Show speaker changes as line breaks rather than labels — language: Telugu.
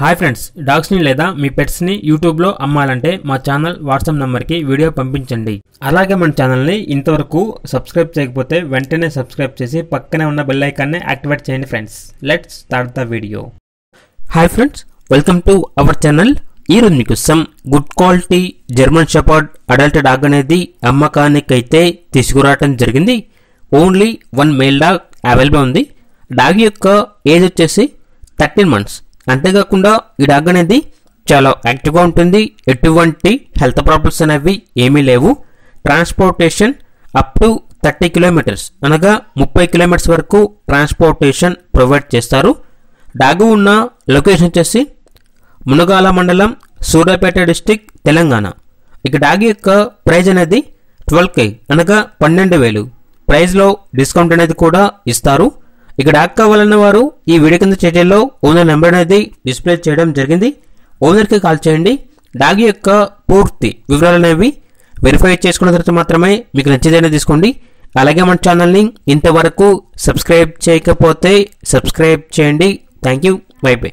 హాయ్ ఫ్రెండ్స్, డాగ్స్ని లేదా మీ పెట్స్ని యూట్యూబ్లో అమ్మాలంటే మా ఛానల్ వాట్సాప్ నెంబర్కి వీడియో పంపించండి. అలాగే మన ఛానల్ని ఇంతవరకు సబ్స్క్రైబ్ చేయకపోతే వెంటనే సబ్స్క్రైబ్ చేసి పక్కనే ఉన్న బెల్ ఐకాన్ని యాక్టివేట్ చేయండి friends. Let's start the video. Hi friends, welcome to our channel. ఈరోజు మీకు some good quality German shepherd adult dog అనేది అమ్మకానికైతే తీసుకురావడం జరిగింది. ఓన్లీ 1 మేల్ డాగ్ అవైలబుల్ ఉంది. డాగ్ యొక్క ఏజ్ వచ్చేసి 13 months. అంతేకాకుండా ఈ డాగ్ అనేది చాలా యాక్టివ్గా ఉంటుంది. ఎటువంటి హెల్త్ ప్రాబ్లమ్స్ అనేవి ఏమీ లేవు. ట్రాన్స్పోర్టేషన్ అప్ టు 30 kilometers అనగా 30 kilometers వరకు ట్రాన్స్పోర్టేషన్ ప్రొవైడ్ చేస్తారు. డాగ్ ఉన్న లొకేషన్ వచ్చేసి మునగాల మండలం, సూర్యాపేట డిస్టిక్, తెలంగాణ. ఇక డాగ్ యొక్క ప్రైజ్ అనేది 12K అనగా 12,000. ప్రైజ్లో డిస్కౌంట్ అనేది కూడా ఇస్తారు. ఇక డాగ్ కావాలన్న వారు ఈ వీడియో కింద చేతిలో ఓనర్ నెంబర్ అనేది డిస్ప్లే చేయడం జరిగింది. ఓనర్కి కాల్ చేయండి. డాగ్ యొక్క పూర్తి వివరాలు అనేవి వెరిఫై చేసుకున్న తర్వాత మాత్రమే మీకు నచ్చేదైనా తీసుకోండి. అలాగే మన ఛానల్ని ఇంతవరకు సబ్స్క్రైబ్ చేయకపోతే సబ్స్క్రైబ్ చేయండి. Thank you. By by.